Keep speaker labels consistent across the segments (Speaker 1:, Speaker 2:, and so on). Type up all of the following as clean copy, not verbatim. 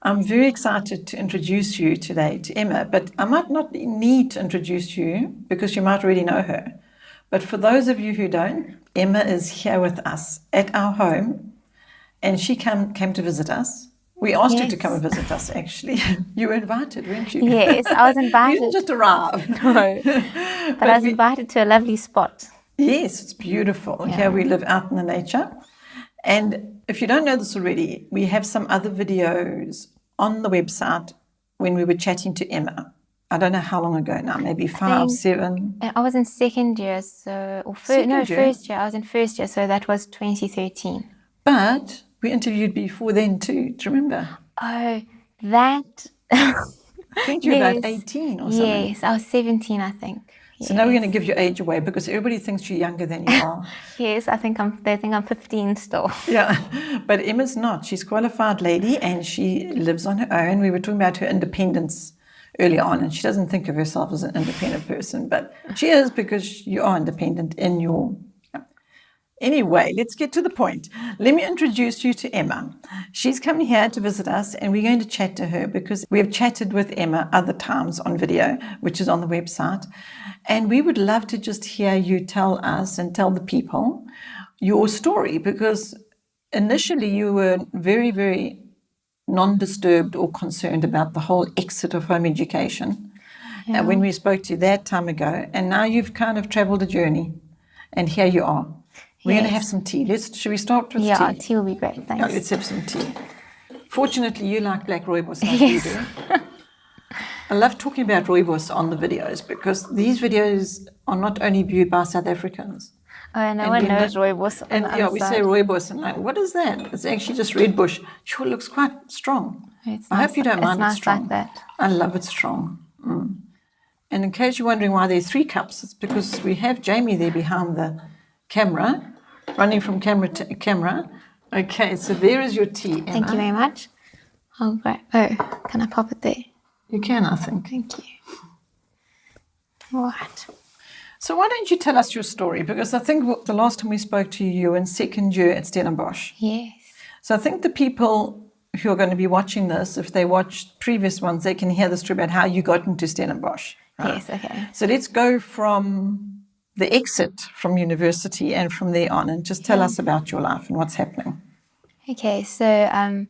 Speaker 1: I'm very excited to introduce you today to Emma, but I might not need to introduce you because you might already know her. But for those of you who don't, Emma is here with us at our home, and she came to visit us. We asked her to come and visit us, actually. You were invited, weren't you?
Speaker 2: Yes, I was invited.
Speaker 1: You didn't just arrive.
Speaker 2: No, but I was invited to a lovely spot.
Speaker 1: Yes, it's beautiful. Yeah. Here we live out in the nature. And if you don't know this already, we have some other videos on the website when we were chatting to Emma. I don't know how long ago now, maybe 5, 7.
Speaker 2: I was in second year, first year. I was in first year, so that was 2013.
Speaker 1: But we interviewed before then too, do you remember?
Speaker 2: Oh, that...
Speaker 1: I think you were about 18 or something.
Speaker 2: Yes, I was 17, I think.
Speaker 1: So now we're going to give your age away because everybody thinks you're younger than you are.
Speaker 2: Yes, they think I'm 15 still.
Speaker 1: Yeah, but Emma's not. She's a qualified lady and she lives on her own. We were talking about her independence early on, and she doesn't think of herself as an independent person, but she is because you are independent in your... Anyway, let's get to the point. Let me introduce you to Emma. She's coming here to visit us, and we're going to chat to her because we have chatted with Emma other times on video, which is on the website. And we would love to just hear you tell us and tell the people your story, because initially you were very, very non-disturbed or concerned about the whole exit of home education when we spoke to you that time ago. And now you've kind of traveled a journey, and here you are. We're going to have some tea. Should we start with tea?
Speaker 2: Yeah, tea will be great. Thanks.
Speaker 1: Yeah, let's have some tea. Fortunately, you like black rooibos like we do. I love talking about rooibos on the videos because these videos are not only viewed by South Africans.
Speaker 2: Oh, no one knows rooibos.
Speaker 1: And yeah, we say rooibos and like, what is that? It's actually just red bush. Sure, looks quite strong. I hope you don't mind it strong.
Speaker 2: It's nice like that.
Speaker 1: I love it strong. And in case you're wondering why there are 3 cups, it's because we have Jamie there behind the camera, running from camera to camera. Okay, so there is your tea, Emma.
Speaker 2: Thank you very much. Oh, great. Oh, can I pop it there?
Speaker 1: You can, I think.
Speaker 2: Thank you. All right.
Speaker 1: So why don't you tell us your story? Because I think the last time we spoke to you, you were in second year at Stellenbosch.
Speaker 2: Yes.
Speaker 1: So I think the people who are going to be watching this, if they watched previous ones, they can hear the story about how you got into Stellenbosch. Right?
Speaker 2: Yes, okay.
Speaker 1: So let's go from the exit from university and from there on, and just tell us about your life and what's happening.
Speaker 2: Okay, so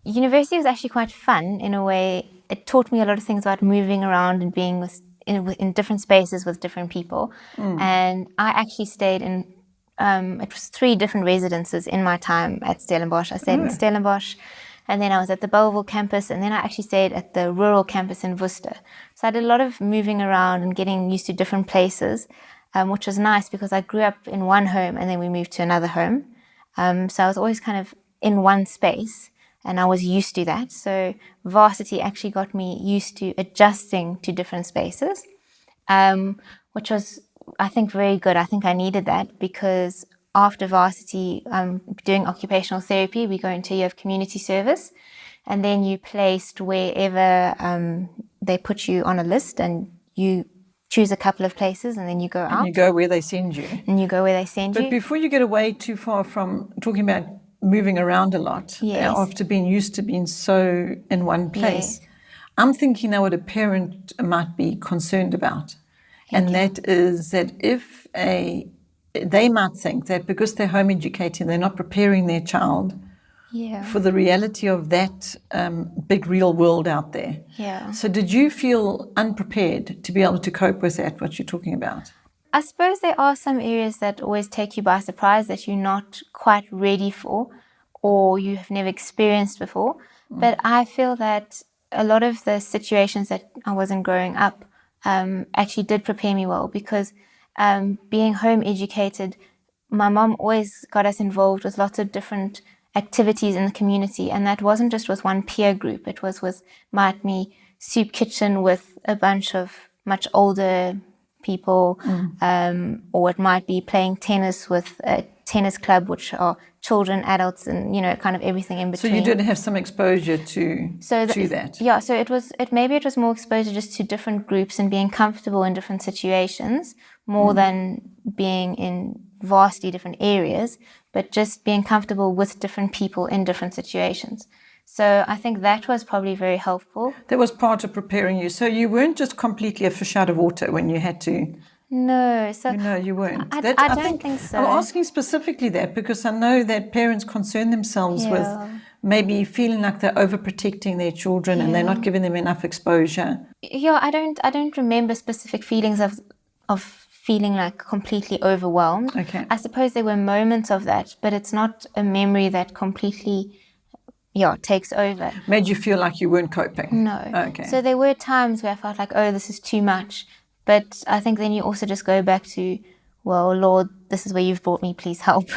Speaker 2: university was actually quite fun in a way. It taught me a lot of things about moving around and being in different spaces with different people. And I actually stayed in, it was 3 different residences in my time at Stellenbosch. I stayed in Stellenbosch, and then I was at the Belleville campus, and then I actually stayed at the rural campus in Worcester. So I did a lot of moving around and getting used to different places. Which was nice because I grew up in one home and then we moved to another home. So I was always kind of in one space and I was used to that. So varsity actually got me used to adjusting to different spaces, which was, I think, very good. I think I needed that because after varsity, doing occupational therapy, we go into a year of community service, and then you placed wherever they put you on a list, and you choose a couple of places and then you go out.
Speaker 1: And you go where they send you.
Speaker 2: But
Speaker 1: before you get away too far from talking about moving around a lot, after being used to being so in one place, I'm thinking now what a parent might be concerned about. That is that if they might think that because they're home educating, they're not preparing their child for the reality of that big real world out there.
Speaker 2: Yeah.
Speaker 1: So did you feel unprepared to be able to cope with that, what you're talking about?
Speaker 2: I suppose there are some areas that always take you by surprise that you're not quite ready for or you have never experienced before. But I feel that a lot of the situations that I was in growing up actually did prepare me well because being home educated, my mom always got us involved with lots of different activities in the community, and that wasn't just with one peer group. It was with soup kitchen with a bunch of much older people, or it might be playing tennis with a tennis club, which are children, adults, and kind of everything in between.
Speaker 1: So you did have some exposure to that.
Speaker 2: Yeah, so it was more exposure just to different groups and being comfortable in different situations more than being in vastly different areas, but just being comfortable with different people in different situations. So I think that was probably very helpful.
Speaker 1: That was part of preparing you. So you weren't just completely a fish out of water when you had to.
Speaker 2: No, so
Speaker 1: You weren't.
Speaker 2: I don't think so.
Speaker 1: I'm asking specifically that because I know that parents concern themselves with
Speaker 2: Yeah.
Speaker 1: maybe feeling like they're overprotecting their children and they're not giving them enough exposure.
Speaker 2: Yeah, I don't remember specific feelings of feeling like completely overwhelmed.
Speaker 1: Okay.
Speaker 2: I suppose there were moments of that, but it's not a memory that completely takes over.
Speaker 1: Made you feel like you weren't coping?
Speaker 2: No.
Speaker 1: Okay.
Speaker 2: So there were times where I felt like, oh, this is too much. But I think then you also just go back to, well, Lord, this is where you've brought me, please help.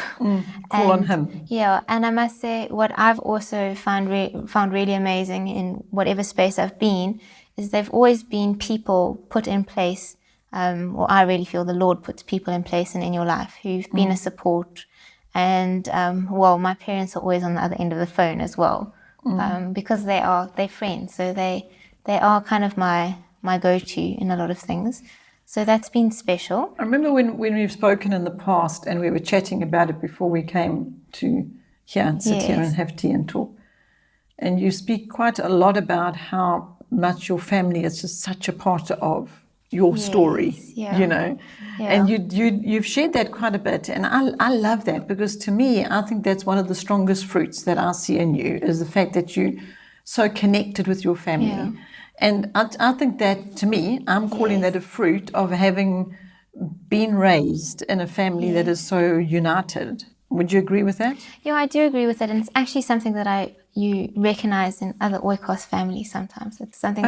Speaker 1: Call on him.
Speaker 2: Yeah, and I must say, what I've also found really amazing in whatever space I've been is they've always been people put in place, or I really feel the Lord puts people in place in your life who've been a support. And, my parents are always on the other end of the phone as well, because they're friends. So they are kind of my go-to in a lot of things. So that's been special.
Speaker 1: I remember when we've spoken in the past and we were chatting about it before we came to here and sit here and have tea and talk. And you speak quite a lot about how much your family is just such a part of your story, and you've shared that quite a bit, and I love that because to me I think that's one of the strongest fruits that I see in you is the fact that you so connected with your family, and I think that to me I'm calling that a fruit of having been raised in a family that is so united. Would you agree with that?
Speaker 2: Yeah, I do agree with it, and it's actually something that you recognize in other Oikos families sometimes. It's something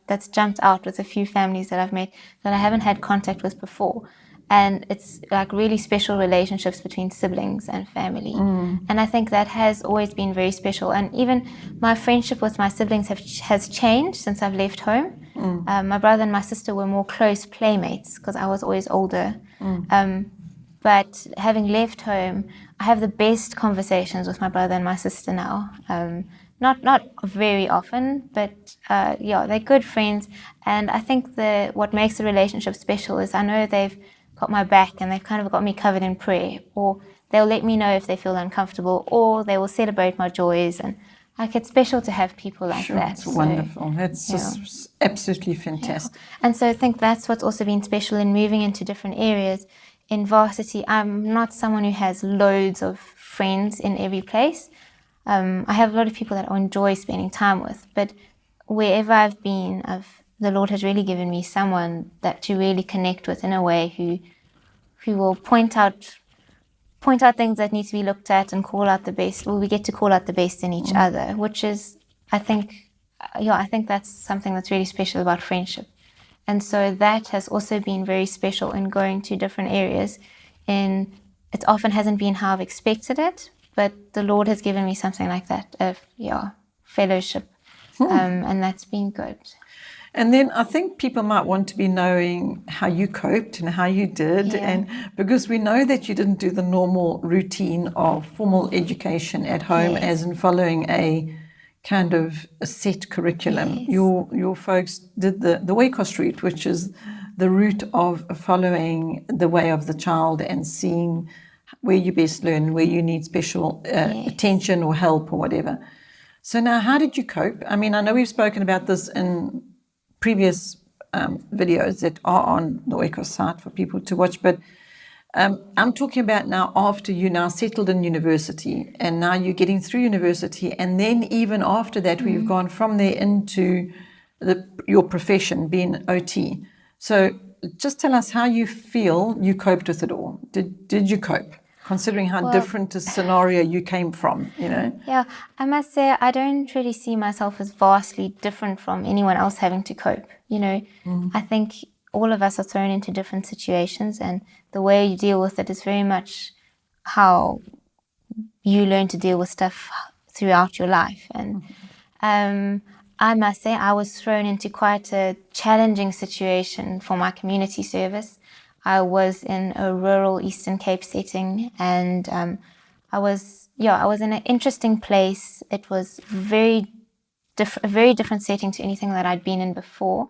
Speaker 2: that's jumped out with a few families that I've met that I haven't had contact with before. And it's like really special relationships between siblings and family. And I think that has always been very special. And even my friendship with my siblings has changed since I've left home. My brother and my sister were more close playmates because I was always older. But having left home, I have the best conversations with my brother and my sister now. Not very often, but they're good friends. And I think what makes the relationship special is I know they've got my back and they've kind of got me covered in prayer, or they'll let me know if they feel uncomfortable, or they will celebrate my joys. And like it's special to have people like that.
Speaker 1: It's wonderful. That's just absolutely fantastic.
Speaker 2: Yeah. And so I think that's what's also been special in moving into different areas. In varsity, I'm not someone who has loads of friends in every place. I have a lot of people that I enjoy spending time with, but wherever I've been, the Lord has really given me someone that to really connect with in a way who will point out things that need to be looked at and call out the best. Well, we get to call out the best in each other, which is, I think that's something that's really special about friendship. And so that has also been very special in going to different areas. And it often hasn't been how I've expected it, but the Lord has given me something like that, fellowship. And that's been good.
Speaker 1: And then I think people might want to be knowing how you coped and how you did. And because we know that you didn't do the normal routine of formal education at home, as in following a kind of a set curriculum. Your folks did the Oikos route, which is the route of following the way of the child and seeing where you best learn, where you need special attention or help or whatever. So now, how did you cope? I mean, I know we've spoken about this in previous videos that are on the Oikos site for people to watch, but I'm talking about now after you now settled in university and now you're getting through university, and then even after that we've gone from there into your profession, being OT. So just tell us how you feel you coped with it all. Did you cope, considering how different a scenario you came from,
Speaker 2: Yeah, I must say I don't really see myself as vastly different from anyone else having to cope. I think all of us are thrown into different situations, and the way you deal with it is very much how you learn to deal with stuff throughout your life. And I must say I was thrown into quite a challenging situation for my community service. I was in a rural Eastern Cape setting, and I was in an interesting place. It was a very different setting to anything that I'd been in before.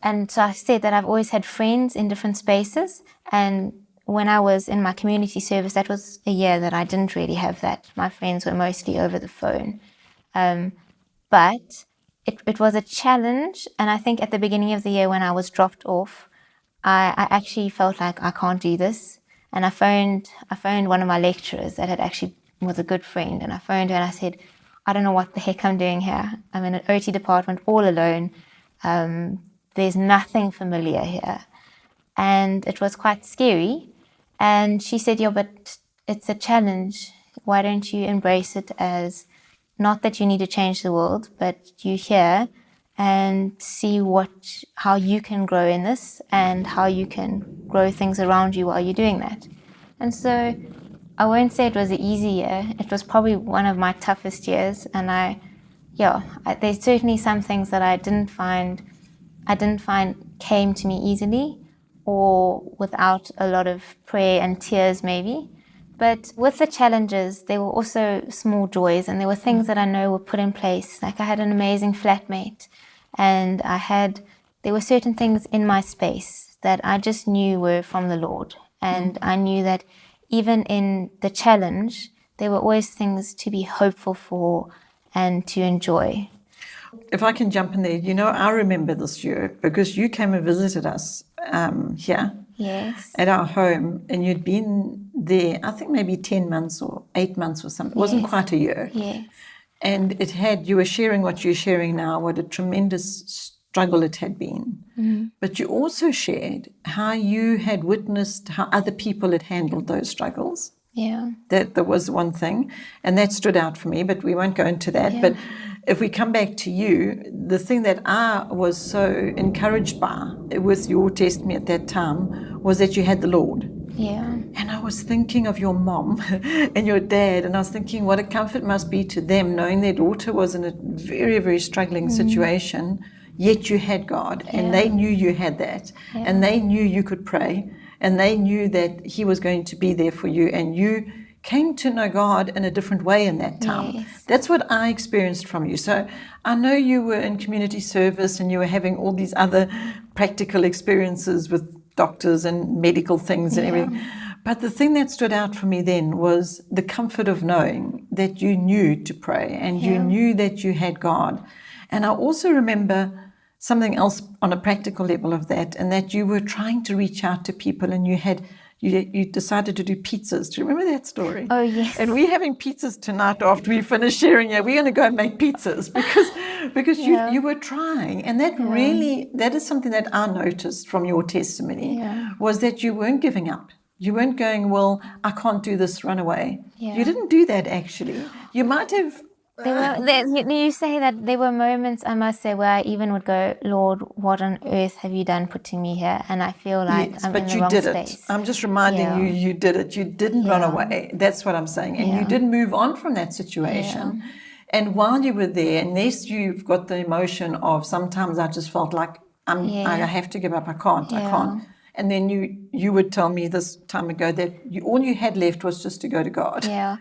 Speaker 2: And so I said that I've always had friends in different spaces, and when I was in my community service, that was a year that I didn't really have that. My friends were mostly over the phone. But it was a challenge. And I think at the beginning of the year when I was dropped off, I actually felt like I can't do this. And I phoned one of my lecturers that had actually was a good friend. And I phoned her and I said, I don't know what the heck I'm doing here. I'm in an OT department all alone. There's nothing familiar here. And it was quite scary. And she said, yeah, but it's a challenge. Why don't you embrace it as not that you need to change the world, but you here and see how you can grow in this and how you can grow things around you while you're doing that. And so I won't say it was an easy year. It was probably one of my toughest years. And there's certainly some things that I didn't find came to me easily or without a lot of prayer and tears maybe. But with the challenges, there were also small joys, and there were things that I know were put in place. Like I had an amazing flatmate, and there were certain things in my space that I just knew were from the Lord. And I knew that even in the challenge, there were always things to be hopeful for and to enjoy.
Speaker 1: If I can jump in there, I remember this year because you came and visited us here.
Speaker 2: Yes.
Speaker 1: At our home, and you'd been there, I think maybe 10 months or 8 months or something. It wasn't quite a year.
Speaker 2: Yes.
Speaker 1: And you were sharing what you're sharing now, what a tremendous struggle it had been. Mm-hmm. But you also shared how you had witnessed how other people had handled those struggles.
Speaker 2: Yeah.
Speaker 1: That was one thing, and that stood out for me, but we won't go into that. Yeah. But if we come back to you, the thing that I was so encouraged by with your testimony at that time was that you had the Lord.
Speaker 2: Yeah.
Speaker 1: And I was thinking of your mom and your dad, and I was thinking what a comfort must be to them knowing their daughter was in a very, very struggling situation, yet you had God, and they knew you had that, and they knew you could pray, and they knew that He was going to be there for you, and you came to know God in a different way in that time. Yes. That's what I experienced from you. So I know you were in community service and you were having all these other practical experiences with doctors and medical things and everything. But the thing that stood out for me then was the comfort of knowing that you knew to pray and you knew that you had God. And I also remember something else on a practical level of that, and that you were trying to reach out to people, and you decided to do pizzas. Do you remember that story?
Speaker 2: Oh, yes.
Speaker 1: And we're having pizzas tonight after we finish sharing it. We're going to go and make pizzas because you were trying. And that is something that I noticed from your testimony, was that you weren't giving up. You weren't going, well, I can't do this, run away. Yeah. You didn't do that, actually. You might have...
Speaker 2: You say that there were moments, I must say, where I even would go, Lord, what on earth have you done putting me here? And I feel like I'm in the wrong space. But you did it.
Speaker 1: I'm just reminding you did it. You didn't run away. That's what I'm saying. And you did move on from that situation. Yeah. And while you were there, and yes, you've got the emotion of sometimes I just felt like I have to give up. I can't. And then you would tell me this time ago that all you had left was just to go to God.
Speaker 2: Yeah.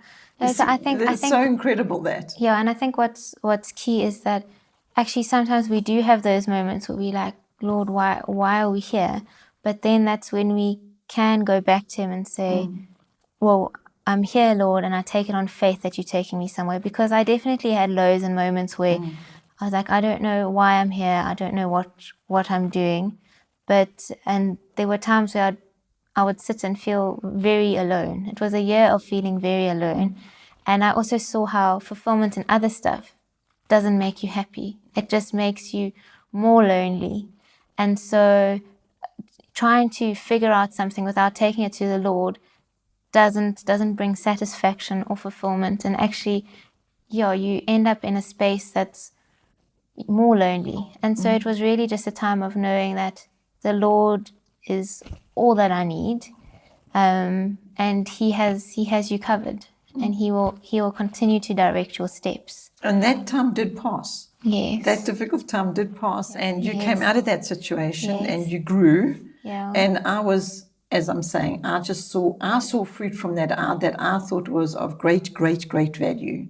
Speaker 2: So I think
Speaker 1: it's so incredible that.
Speaker 2: Yeah, and I think what's key is that actually sometimes we do have those moments where we like, Lord, why are we here? But then that's when we can go back to Him and say, well, I'm here, Lord, and I take it on faith that you're taking me somewhere. Because I definitely had lows and moments where I was like, I don't know why I'm here. I don't know what I'm doing. And there were times where I would sit and feel very alone. It was a year of feeling very alone. And I also saw how fulfillment in other stuff doesn't make you happy. It just makes you more lonely. And so trying to figure out something without taking it to the Lord doesn't bring satisfaction or fulfillment. And actually, you end up in a space that's more lonely. And so it was really just a time of knowing that the Lord is all that I need, and He has you covered, and He will continue to direct your steps.
Speaker 1: And that time did pass.
Speaker 2: Yes.
Speaker 1: That difficult time did pass, and you came out of that situation, and you grew.
Speaker 2: Yeah.
Speaker 1: And I was, as I'm saying, I saw fruit from that I thought was of great, great, great value.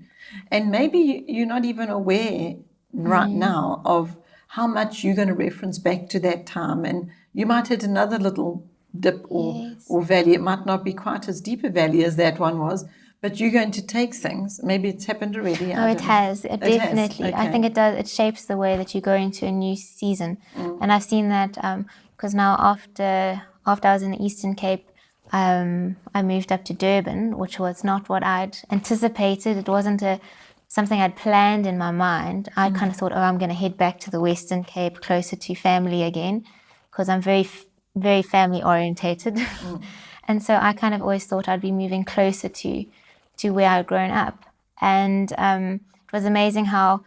Speaker 1: And maybe you're not even aware right now of how much you're going to reference back to that time, and you might hit another little dip or
Speaker 2: Yes.
Speaker 1: or valley. It might not be quite as deep a valley as that one was, but you're going to take things. Maybe it's happened already.
Speaker 2: Oh, it has. It definitely. I think it does. It shapes the way that you go into a new season. And I've seen that because now after I was in the Eastern Cape, I moved up to Durban, which was not what I'd anticipated. It wasn't something I'd planned in my mind. I kind of thought, oh, I'm going to head back to the Western Cape, closer to family again, because I'm very, very family orientated. And so I kind of always thought I'd be moving closer to where I'd grown up. And it was amazing how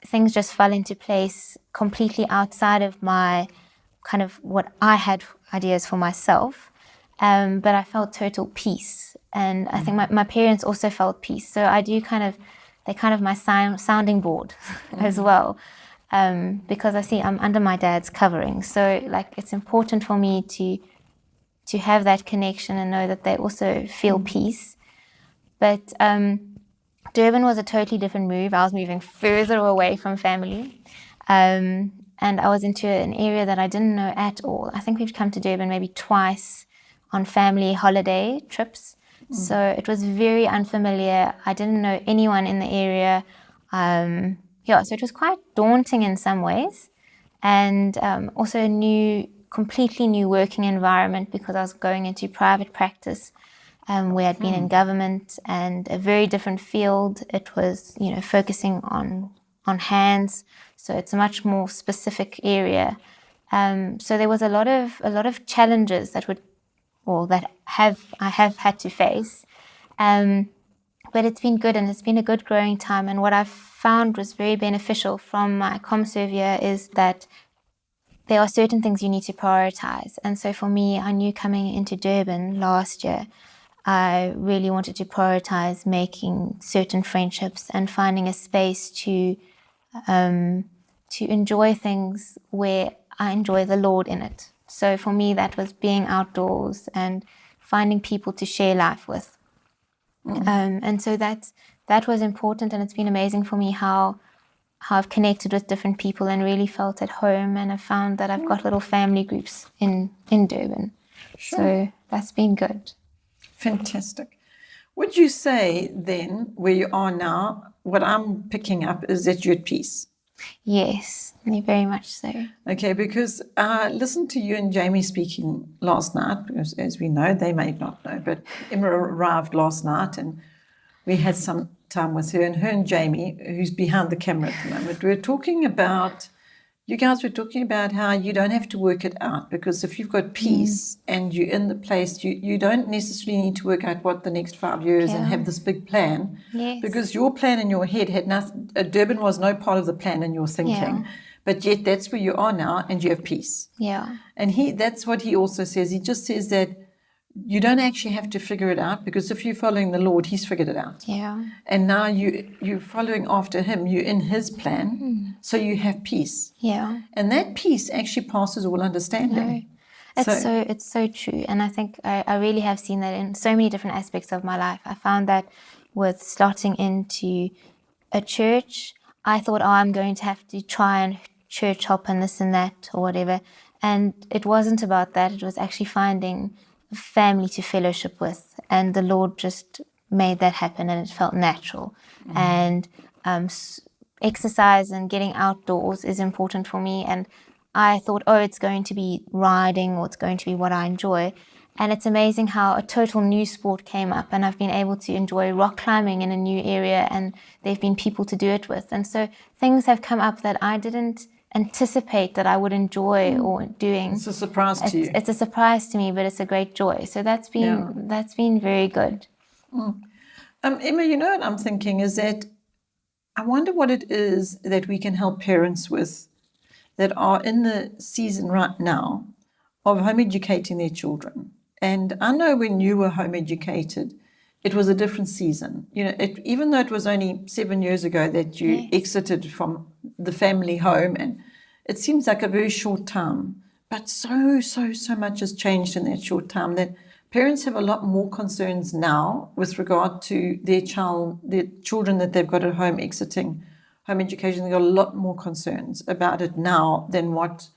Speaker 2: things just fell into place completely outside of my kind of what I had ideas for myself. But I felt total peace. And I think my parents also felt peace. So I do they're kind of my sounding board as well. Because I see I'm under my dad's covering. So like it's important for me to have that connection and know that they also feel peace. But Durban was a totally different move. I was moving further away from family. And I was into an area that I didn't know at all. I think we've come to Durban maybe twice on family holiday trips. So it was very unfamiliar. I didn't know anyone in the area. So it was quite daunting in some ways. And also a completely new working environment because I was going into private practice. Where I'd been in government and a very different field. It was, focusing on hands, so it's a much more specific area. So there was a lot of challenges that I have had to face. But it's been good and it's been a good growing time. And what I've found was very beneficial from my ComServe year is that there are certain things you need to prioritize. And so for me, I knew coming into Durban last year, I really wanted to prioritize making certain friendships and finding a space to enjoy things where I enjoy the Lord in it. So for me, that was being outdoors and finding people to share life with. And so that was important, and it's been amazing for me how I've connected with different people and really felt at home, and I've found that I've got little family groups in Durban. Sure. So that's been good.
Speaker 1: Fantastic. Would you say then, where you are now, what I'm picking up is that you're at peace?
Speaker 2: Yes, very much so.
Speaker 1: Okay, because I listened to you and Jamie speaking last night, because as we know, they may not know, but Emma arrived last night and we had some time with her and Jamie, who's behind the camera at the moment. You guys were talking about how you don't have to work it out, because if you've got peace and you're in the place, you don't necessarily need to work out what the next 5 years and have this big plan.
Speaker 2: Yes.
Speaker 1: Because your plan in your head had nothing, Durban was no part of the plan in your thinking. But yet that's where you are now and you have peace.
Speaker 2: Yeah.
Speaker 1: And that's what he also says. He just says that you don't actually have to figure it out, because if you're following the Lord, he's figured it out.
Speaker 2: Yeah.
Speaker 1: And now you're following after him. You're in his plan, so you have peace.
Speaker 2: Yeah.
Speaker 1: And that peace actually passes all understanding.
Speaker 2: No. It's so true. And I think I really have seen that in so many different aspects of my life. I found that with starting into a church, I thought, I'm going to have to try and church hop and this and that or whatever. And it wasn't about that. It was actually finding family to fellowship with, and the Lord just made that happen, and it felt natural. And exercise and getting outdoors is important for me, and I thought, it's going to be riding, or it's going to be what I enjoy. And it's amazing how a total new sport came up, and I've been able to enjoy rock climbing in a new area, and there've been people to do it with. And so things have come up that I didn't anticipate that I would enjoy or doing.
Speaker 1: It's a surprise to you.
Speaker 2: It's a surprise to me, but it's a great joy. So that's been very good.
Speaker 1: Emma, what I'm thinking is that I wonder what it is that we can help parents with that are in the season right now of home educating their children. And I know when you were home educated, it was a different season. Even though it was only 7 years ago that you exited from the family home, and it seems like a very short time, but so much has changed in that short time that parents have a lot more concerns now with regard to their children that they've got at home exiting home education. They've got a lot more concerns about it now than what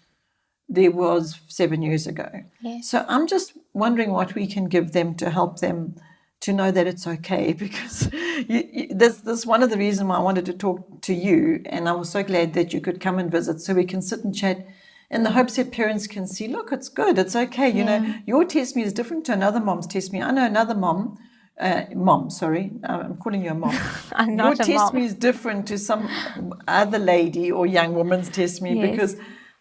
Speaker 1: there was 7 years ago.
Speaker 2: Yes.
Speaker 1: So I'm just wondering what we can give them to help them to know that it's okay, because this one of the reasons why I wanted to talk to you, and I was so glad that you could come and visit so we can sit and chat in the hopes that parents can see, look, it's good, it's okay. You know, your test me is different to another mom's test me. I know another mom, I'm calling you a mom.
Speaker 2: I'm
Speaker 1: Your
Speaker 2: not a
Speaker 1: test
Speaker 2: mom.
Speaker 1: me is different to some other lady or young woman's test me,
Speaker 2: Yes.
Speaker 1: because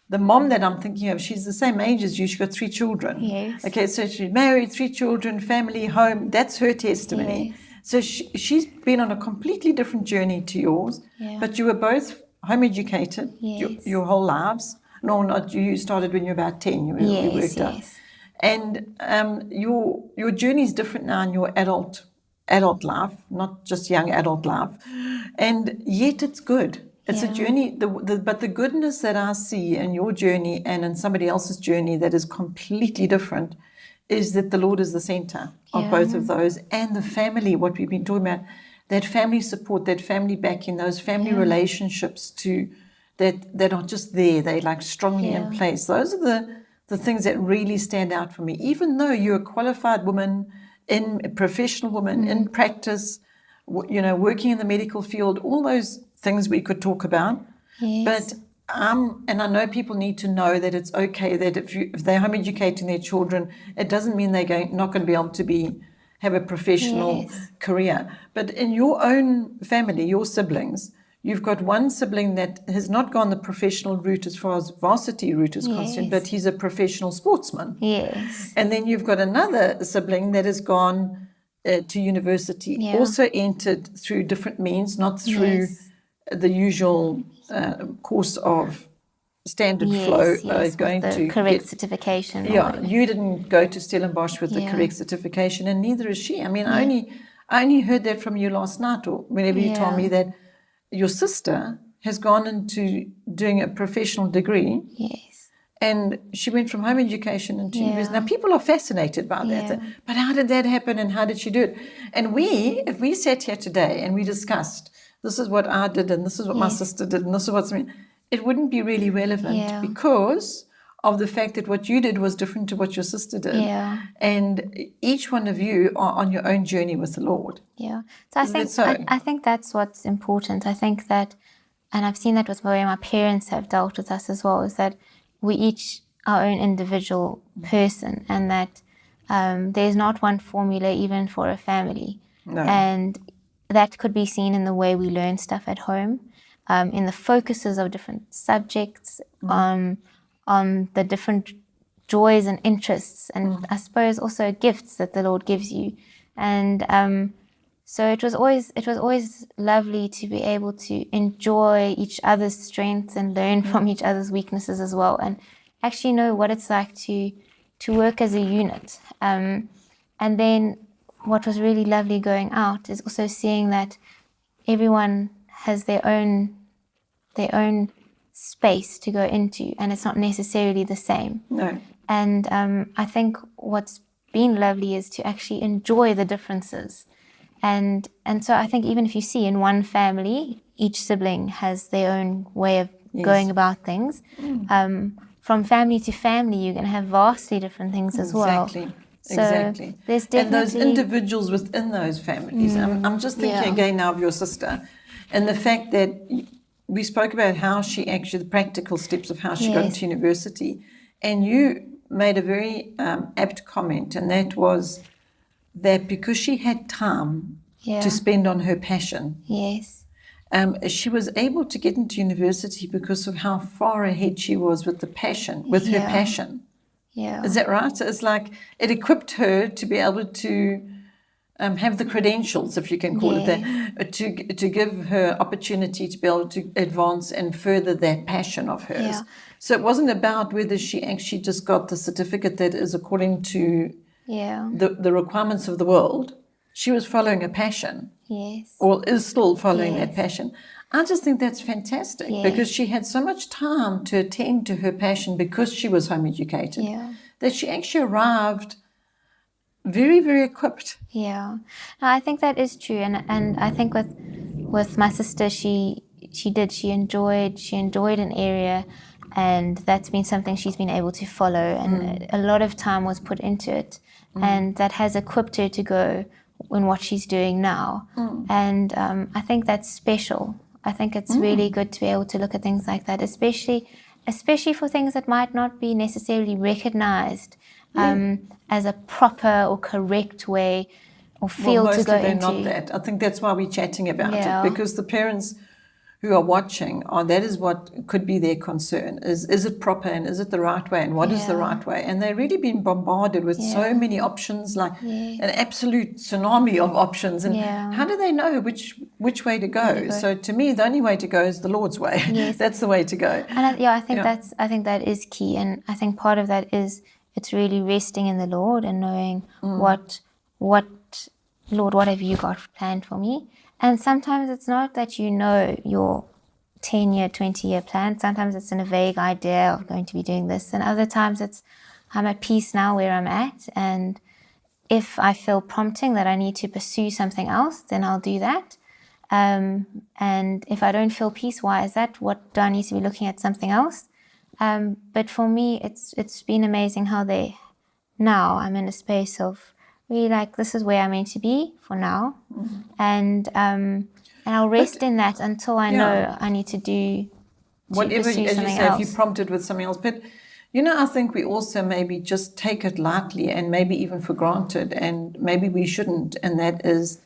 Speaker 1: the mom that I'm thinking of, she's the same age as you. She's got 3 children.
Speaker 2: Yes.
Speaker 1: Okay, so she's married, 3 children, family, home. That's her testimony.
Speaker 2: Yes.
Speaker 1: So she's been on a completely different journey to yours.
Speaker 2: Yeah.
Speaker 1: But you were both home educated
Speaker 2: Yes.
Speaker 1: your whole lives. No, not you. You started when you were about 10. You worked out.
Speaker 2: Yes.
Speaker 1: And your journey is different now in your adult life, not just young adult life. And yet it's good. It's a journey, but the goodness that I see in your journey and in somebody else's journey that is completely different is that the Lord is the center of both of those, and the family, what we've been talking about, that family support, that family backing, those family relationships that are just there, they like strongly in place. Those are the things that really stand out for me. Even though you're a qualified woman, a professional woman in practice, you know, working in the medical field, all those things we could talk about.
Speaker 2: Yes.
Speaker 1: But and I know people need to know that it's okay that if they're home educating their children, it doesn't mean they're not going to be able to have a professional career. But in your own family, your siblings, you've got one sibling that has not gone the professional route as far as varsity route is concerned, but he's a professional sportsman.
Speaker 2: Yes.
Speaker 1: And then you've got another sibling that has gone to university, also entered through different means, not through the usual course of standard flow, going
Speaker 2: with the
Speaker 1: to
Speaker 2: correct
Speaker 1: get
Speaker 2: certification.
Speaker 1: Yeah, you didn't go to Stellenbosch with the correct certification, and neither is she. I mean, I only heard that from you last night, or whenever you told me that your sister has gone into doing a professional degree.
Speaker 2: Yes.
Speaker 1: And she went from home education into university. Now, people are fascinated by that. But how did that happen, and how did she do it? And if we sat here today and we discussed, this is what I did, and this is what my sister did, and this is what's... it wouldn't be really relevant because of the fact that what you did was different to what your sister did.
Speaker 2: Yeah.
Speaker 1: And each one of you are on your own journey with the Lord.
Speaker 2: Yeah. So I think that's what's important. I think that, and I've seen that with the way my parents have dealt with us as well, is that we each our own individual person, and that there's not one formula even for a family.
Speaker 1: No.
Speaker 2: And that could be seen in the way we learn stuff at home, in the focuses of different subjects, on the different joys and interests, and I suppose also gifts that the Lord gives you. And so it was always lovely to be able to enjoy each other's strengths and learn from each other's weaknesses as well, and actually know what it's like to work as a unit. And then what was really lovely going out is also seeing that everyone has their own space to go into, and it's not necessarily the same.
Speaker 1: No.
Speaker 2: And I think what's been lovely is to actually enjoy the differences. And so I think even if you see in one family, each sibling has their own way of going about things. From family to family, you're going to have vastly different things as well.
Speaker 1: Exactly.
Speaker 2: There's definitely...
Speaker 1: And those individuals within those families. I'm just thinking again now of your sister, and the fact that we spoke about how she actually, the practical steps of how she got into university, and you made a very apt comment, and that was that because she had time to spend on her passion, she was able to get into university because of how far ahead she was with the passion, her passion.
Speaker 2: Yeah.
Speaker 1: Is that right? So it's like it equipped her to be able to have the credentials, if you can call it that, to give her opportunity to be able to advance and further that passion of hers.
Speaker 2: Yeah.
Speaker 1: So it wasn't about whether she actually just got the certificate that is according to the requirements of the world. She was following a passion.
Speaker 2: Yes.
Speaker 1: Or is still following that passion. I just think that's fantastic because she had so much time to attend to her passion because she was home educated that she actually arrived very, very equipped.
Speaker 2: Yeah. No, I think that is true. And I think with my sister, she enjoyed an area, And that's been something she's been able to follow, and a lot of time was put into it, and that has equipped her to go in what she's doing now. And I think that's special. I think it's really good to be able to look at things like that, especially for things that might not be necessarily recognized as a proper or correct way or field to go into.
Speaker 1: Not that. I think that's why we're chatting about it, because the parents who are watching, that is what could be their concern. Is it proper, and is it the right way, and what is the right way? And they've really been bombarded with so many options, like an absolute tsunami of options. And how do they know which way to go? So to me, the only way to go is the Lord's way. That's the way to go.
Speaker 2: And I think that is key. And I think part of that is it's really resting in the Lord and knowing what Lord, what have you got planned for me? And sometimes it's not that you know your 10-year, 20-year plan. Sometimes it's in a vague idea of going to be doing this. And other times it's, I'm at peace now where I'm at. And if I feel prompting that I need to pursue something else, then I'll do that. And if I don't feel peace, why is that? What do I need to be looking at something else? But for me, it's been amazing how now I'm in a space of really like, this is where I'm meant to be for now. And I'll rest in that until I know I need to do
Speaker 1: whatever, as you say,
Speaker 2: else.
Speaker 1: if you're prompted with something else. But, I think we also maybe just take it lightly and maybe even for granted, and maybe we shouldn't. And that is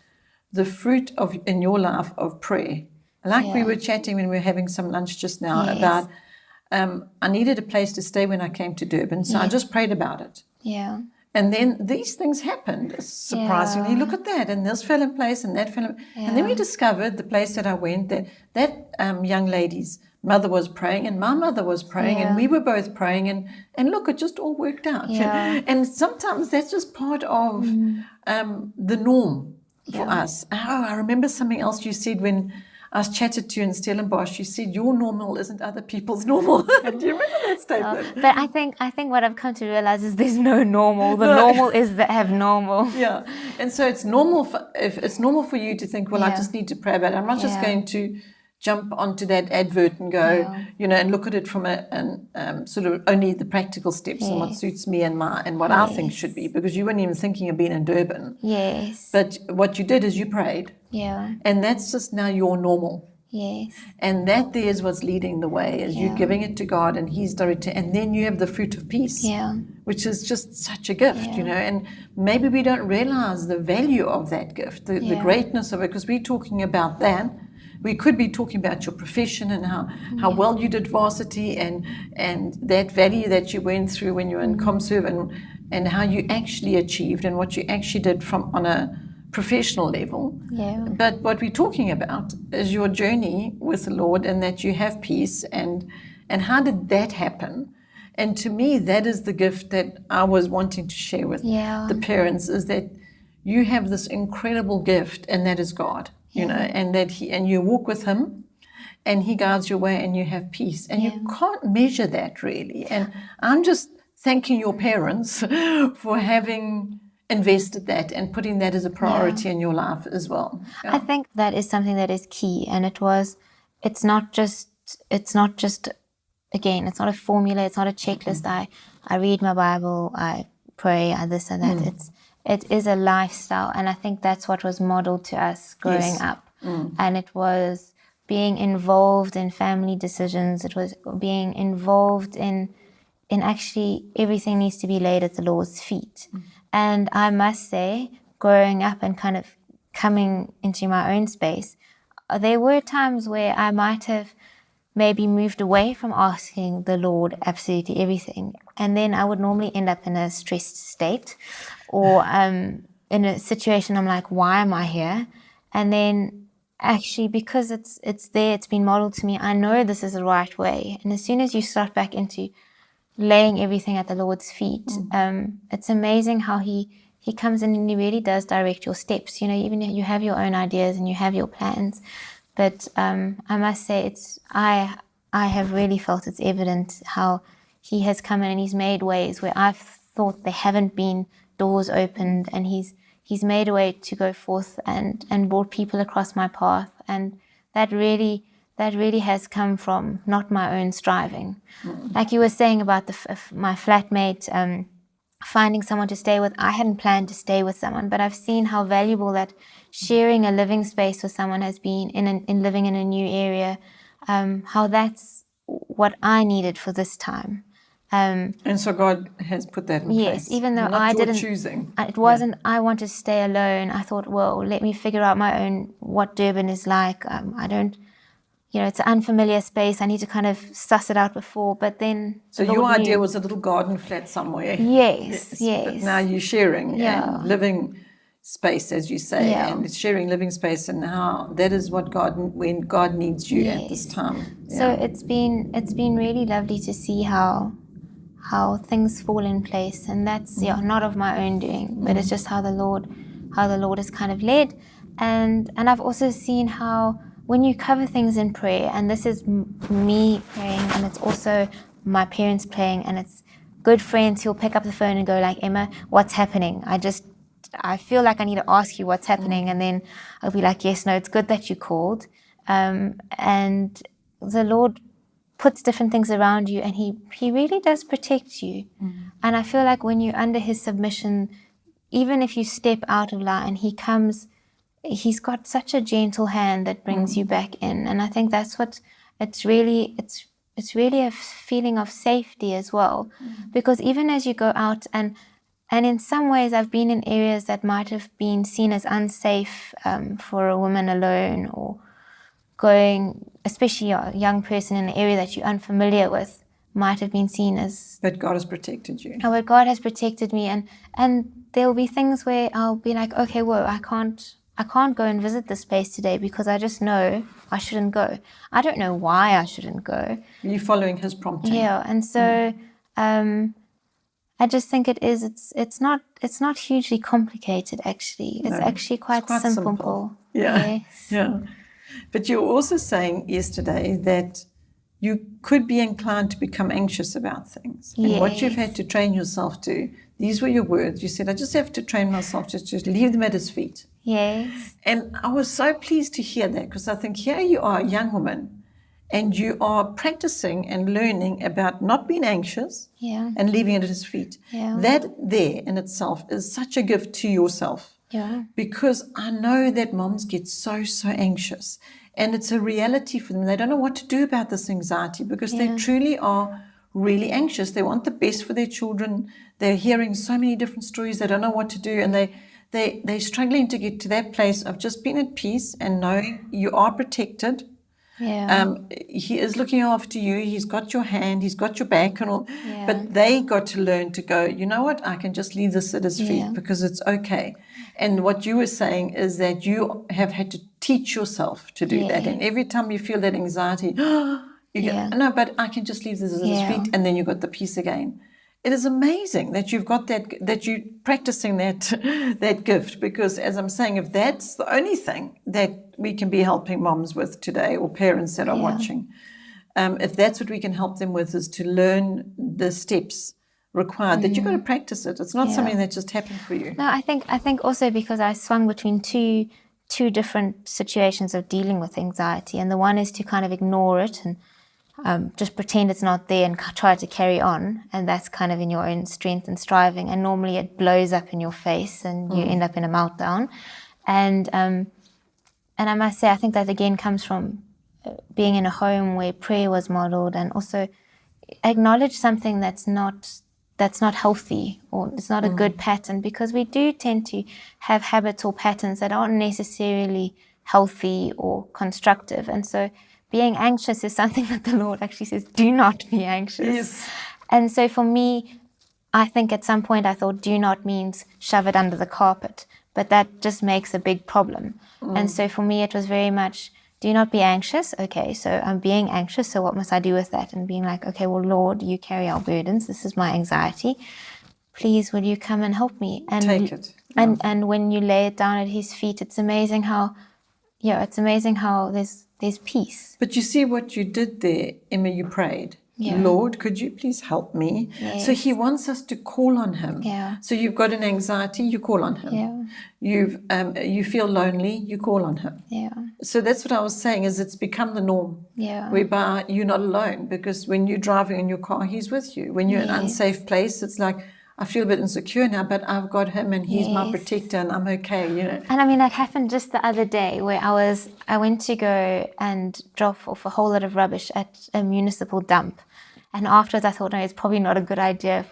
Speaker 1: the fruit in your life of prayer. Like we were chatting when we were having some lunch just now about, I needed a place to stay when I came to Durban. So I just prayed about it.
Speaker 2: Yeah.
Speaker 1: And then these things happened, surprisingly. Look at that. And this fell in place and that fell in place. And then we discovered the place that I went, that young lady's mother was praying and my mother was praying and we were both praying. And look, it just all worked out.
Speaker 2: Yeah.
Speaker 1: And sometimes that's just part of the norm for us. Oh, I remember something else you said when I was chatted to in Stellenbosch. You said your normal isn't other people's normal. Do you remember that statement?
Speaker 2: But I think what I've come to realize is there's no normal. The normal is the abnormal.
Speaker 1: Yeah, and so it's normal if it's normal for you to think, well, I just need to pray about it. I'm not just going to jump onto that advert and go, and look at it from a sort of only the practical steps and what suits me and what I think should be, because you weren't even thinking of being in Durban.
Speaker 2: Yes.
Speaker 1: But what you did is you prayed.
Speaker 2: Yeah.
Speaker 1: And that's just now your normal.
Speaker 2: Yes.
Speaker 1: And that there is what's leading the way, is you giving it to God and He's directing, and then you have the fruit of peace.
Speaker 2: Yeah.
Speaker 1: Which is just such a gift, and maybe we don't realize the value of that gift, the greatness of it, because we're talking about that. We could be talking about your profession and how well you did varsity and that value that you went through when you were in ComServe and how you actually achieved and what you actually did on a professional level.
Speaker 2: Yeah.
Speaker 1: But what we're talking about is your journey with the Lord, and that you have peace, and how did that happen? And to me, that is the gift that I was wanting to share with the parents, is that you have this incredible gift, and that is God. And that you walk with Him, and He guides your way, and you have peace, and you can't measure that really. And I'm just thanking your parents for having invested that and putting that as a priority in your life as well.
Speaker 2: I think that is something that is key, and it's not just again, it's not a formula, it's not a checklist. I read my Bible, I pray, I this and that. It is a lifestyle, and I think that's what was modeled to us growing up. And it was being involved in family decisions. It was being involved in actually everything needs to be laid at the Lord's feet. And I must say, growing up and kind of coming into my own space, there were times where I might have maybe moved away from asking the Lord absolutely everything. And then I would normally end up in a stressed state, or in a situation I'm like, why am I here? And then actually, because it's there, it's been modeled to me, I know this is the right way. And as soon as you start back into laying everything at the Lord's feet, it's amazing how He comes in and He really does direct your steps. Even if you have your own ideas and you have your plans. But I must say, I have really felt it's evident how He has come in and He's made ways where I've thought there haven't been doors opened, and He's made a way to go forth and brought people across my path. And that really that really has come from not my own striving. Like you were saying about my flatmate, finding someone to stay with. I hadn't planned to stay with someone, but I've seen how valuable that sharing a living space with someone has been in living in a new area, how that's what I needed for this time.
Speaker 1: And so God has put that in place.
Speaker 2: Yes, even though
Speaker 1: not
Speaker 2: I
Speaker 1: your
Speaker 2: didn't
Speaker 1: choosing.
Speaker 2: it wasn't. I wanted to stay alone. I thought, well, let me figure out my own what Durban is like. I don't, it's an unfamiliar space. I need to kind of suss it out before. But then,
Speaker 1: So
Speaker 2: the
Speaker 1: your
Speaker 2: Lord
Speaker 1: idea
Speaker 2: knew.
Speaker 1: was a little garden flat somewhere.
Speaker 2: Yes.
Speaker 1: But now you're sharing
Speaker 2: Yeah.
Speaker 1: and living space, as you say,
Speaker 2: Yeah.
Speaker 1: and sharing living space, and how that is what when God needs you at this time.
Speaker 2: So it's been really lovely to see how things fall in place, and that's not of my own doing, but it's just how the Lord has kind of led, and I've also seen how when you cover things in prayer, and this is me praying, and it's also my parents praying, and it's good friends who'll pick up the phone and go like, Emma, what's happening? I feel like I need to ask you what's happening, and then I'll be like, yes, no, it's good that you called, and the Lord puts different things around you, and he really does protect you. And I feel like when you're under his submission, even if you step out of line, he's got such a gentle hand that brings you back in. And I think that's what it's really a feeling of safety as well, because even as you go out, and in some ways I've been in areas that might have been seen as unsafe for a woman alone, or going, especially a young person in an area that you're unfamiliar with, might have been seen as.
Speaker 1: But God has protected you.
Speaker 2: Oh, but God has protected me, and there'll be things where I'll be like, okay, whoa, I can't go and visit this place today because I just know I shouldn't go. I don't know why I shouldn't go.
Speaker 1: You're following his prompting.
Speaker 2: Yeah, and so I just think it's not hugely complicated actually. It's actually quite simple.
Speaker 1: Yeah.
Speaker 2: Yes.
Speaker 1: Yeah. But you were also saying yesterday that you could be inclined to become anxious about things. And what you've had to train yourself to, these were your words. You said, I just have to train myself just to leave them at his feet.
Speaker 2: Yes.
Speaker 1: And I was so pleased to hear that, because I think here you are, a young woman, and you are practicing and learning about not being anxious and leaving it at his feet.
Speaker 2: Yeah.
Speaker 1: That there in itself is such a gift to yourself.
Speaker 2: Yeah.
Speaker 1: Because I know that moms get so anxious, and it's a reality for them. They don't know what to do about this anxiety, because they truly are really anxious. They want the best for their children. They're hearing so many different stories. They don't know what to do, and they're struggling to get to that place of just being at peace and knowing you are protected.
Speaker 2: Yeah.
Speaker 1: He is looking after you. He's got your hand. He's got your back and all.
Speaker 2: Yeah.
Speaker 1: But they got to learn to go, you know what? I can just leave this at his feet because it's okay. And what you were saying is that you have had to teach yourself to do that. And every time you feel that anxiety, you go, no, but I can just leave this at his feet. And then you got the peace again. It is amazing that you've got that you're practicing that gift, because as I'm saying, if that's the only thing that we can be helping moms with today, or parents that are watching, if that's what we can help them with, is to learn the steps required, that you've got to practice it. It's not something that just happened for you.
Speaker 2: No, I think also because I swung between two different situations of dealing with anxiety, and the one is to kind of ignore it and just pretend it's not there and try to carry on, and that's kind of in your own strength and striving, and normally it blows up in your face and you end up in a meltdown. And I must say, I think that again comes from being in a home where prayer was modeled, and also acknowledge something that's not healthy, or it's not a good pattern, because we do tend to have habits or patterns that aren't necessarily healthy or constructive. And so being anxious is something that the Lord actually says, do not be anxious.
Speaker 1: Yes.
Speaker 2: And so for me, I think at some point I thought do not means shove it under the carpet, but that just makes a big problem. And so for me, it was very much, do not be anxious. Okay, so I'm being anxious, so what must I do with that? And being like, okay, well, Lord, you carry our burdens. This is my anxiety. Please, will you come and help me? And
Speaker 1: take it.
Speaker 2: And when you lay it down at his feet, it's amazing how there's peace.
Speaker 1: But you see what you did there, Emma, you prayed. Lord, could you please help me?
Speaker 2: Yes.
Speaker 1: So he wants us to call on him.
Speaker 2: Yeah.
Speaker 1: So you've got an anxiety, you call on him.
Speaker 2: Yeah.
Speaker 1: You feel lonely, you call on him.
Speaker 2: Yeah.
Speaker 1: So that's what I was saying, is it's become the norm.
Speaker 2: Yeah.
Speaker 1: Whereby you're not alone, because when you're driving in your car, he's with you. When you're in an unsafe place, it's like, I feel a bit insecure now, but I've got him and he's my protector and I'm okay, you know.
Speaker 2: And I mean, that happened just the other day where I went to go and drop off a whole lot of rubbish at a municipal dump. And afterwards I thought, no, it's probably not a good idea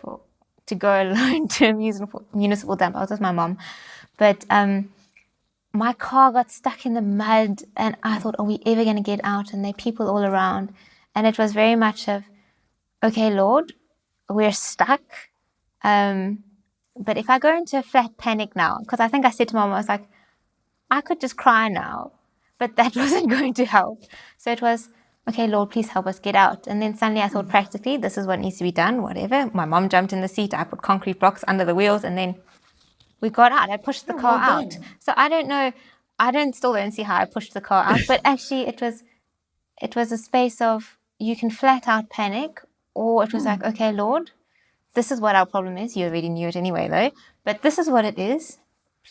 Speaker 2: to go alone to a municipal dump. I was with my mom. But my car got stuck in the mud and I thought, are we ever going to get out? And there are people all around. And it was very much of, okay, Lord, we're stuck. But if I go into a flat panic now, because I think I said to Mom, I was like, I could just cry now, but that wasn't going to help. So it was, okay, Lord, please help us get out. And then suddenly I thought, practically, this is what needs to be done, whatever. My mom jumped in the seat, I put concrete blocks under the wheels, and then we got out. I pushed the car out. So I don't know, still don't see how I pushed the car out, but actually it was a space of, you can flat out panic, or it was like, okay, Lord, this is what our problem is. You already knew it anyway, though. But this is what it is.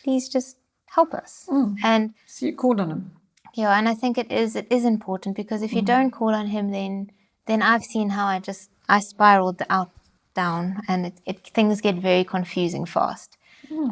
Speaker 2: Please just help us. And
Speaker 1: so you called on him.
Speaker 2: Yeah, and I think it is important, because if you don't call on him, then I've seen how I spiraled down, and things get very confusing fast.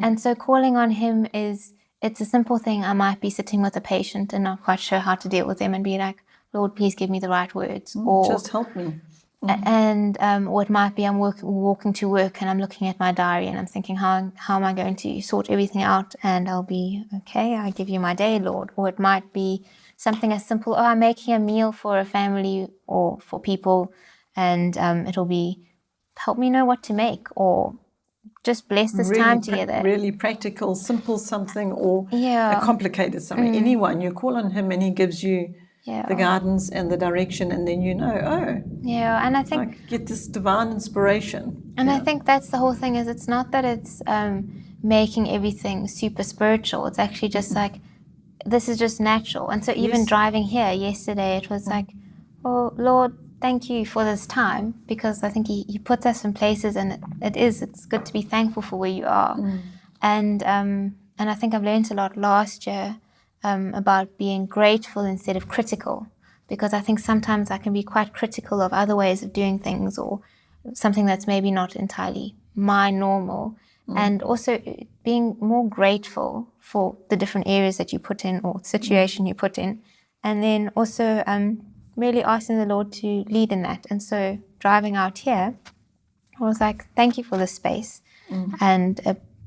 Speaker 2: And so calling on him it's a simple thing. I might be sitting with a patient and not quite sure how to deal with them, and be like, Lord, please give me the right words, or
Speaker 1: just help me.
Speaker 2: And or it might be I'm walking to work and I'm looking at my diary and I'm thinking, how am I going to sort everything out? And I'll be, okay, I give you my day, Lord. Or it might be something as simple, I'm making a meal for a family or for people, and it'll be, help me know what to make, or just bless this time together.
Speaker 1: Really practical, simple something, or
Speaker 2: Yeah.
Speaker 1: a complicated something. Anyone, you call on him and he gives you the guidance and the direction, and then you know,
Speaker 2: yeah, and I think
Speaker 1: like, get this divine inspiration.
Speaker 2: And I think that's the whole thing, is it's not that it's making everything super spiritual. It's actually just like, this is just natural. And so even driving here yesterday, it was like, oh, Lord, thank you for this time, because I think he puts us in places, and it's good to be thankful for where you are. And I think I've learned a lot last year about being grateful instead of critical, because I think sometimes I can be quite critical of other ways of doing things, or something that's maybe not entirely my normal. And also being more grateful for the different areas that you put in, or situation you put in, and then also really asking the Lord to lead in that. And so driving out here, I was like, thank you for this space and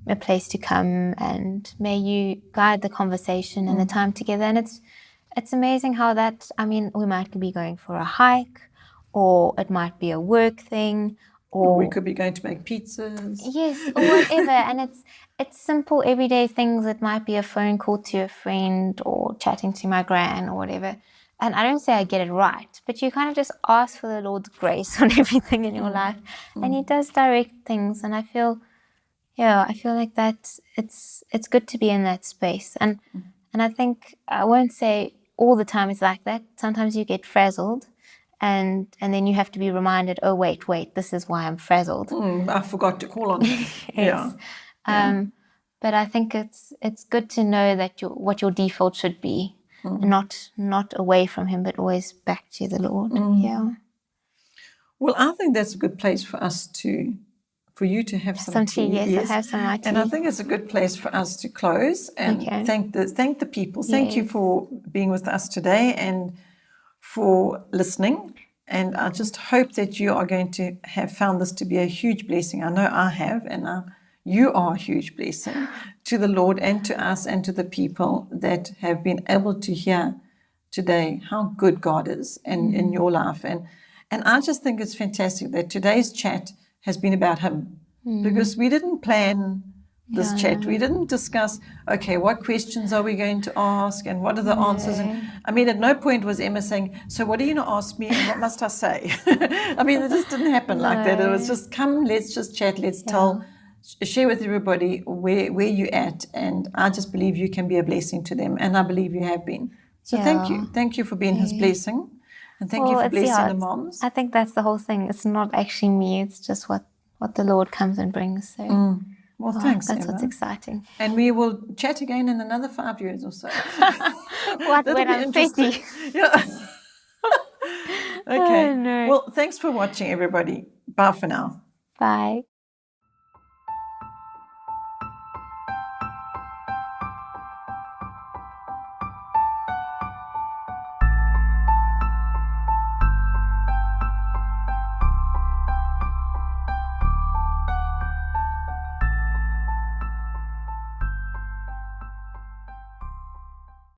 Speaker 2: a place to come, and may you guide the conversation and the time together. And it's amazing how that, I mean, we might be going for a hike, or it might be a work thing, or
Speaker 1: we could be going to make pizzas.
Speaker 2: Yes, or whatever. And it's simple everyday things. It might be a phone call to a friend, or chatting to my gran, or whatever. And I don't say I get it right, but you kind of just ask for the Lord's grace on everything in your life, and he does direct things. And I feel like that it's good to be in that space. And I think, I won't say all the time it's like that. Sometimes you get frazzled, and then you have to be reminded, oh, wait, this is why I'm frazzled.
Speaker 1: I forgot to call on him.
Speaker 2: Yes. But I think it's good to know that what your default should be, not away from him, but always back to the Lord. Yeah.
Speaker 1: Well, I think that's a good place for you to have some tea.
Speaker 2: Yes, I have some tea.
Speaker 1: And I think it's a good place for us to close and thank the people. Thank you for being with us today and for listening. And I just hope that you are going to have found this to be a huge blessing. I know I have, and you are a huge blessing to the Lord and to us and to the people that have been able to hear today how good God is in your life. And I just think it's fantastic that today's chat has been about him, because we didn't plan this chat. We didn't discuss, okay, what questions are we going to ask and what are the answers? And I mean, at no point was Emma saying, so what are you going to ask me and what must I say? I mean, it just didn't happen like that. It was just, come, let's just chat, let's share with everybody where you're at. And I just believe you can be a blessing to them, and I believe you have been. So thank you. Thank you for being his blessing. And thank you for blessing the moms.
Speaker 2: I think that's the whole thing. It's not actually me. It's just what the Lord comes and brings. So,
Speaker 1: Well, thanks,
Speaker 2: that's
Speaker 1: Emma.
Speaker 2: what's exciting.
Speaker 1: And we will chat again in another 5 years or so.
Speaker 2: When I'm 30?
Speaker 1: Yeah. Okay.
Speaker 2: Oh, no.
Speaker 1: Well, thanks for watching, everybody. Bye for now.
Speaker 2: Bye.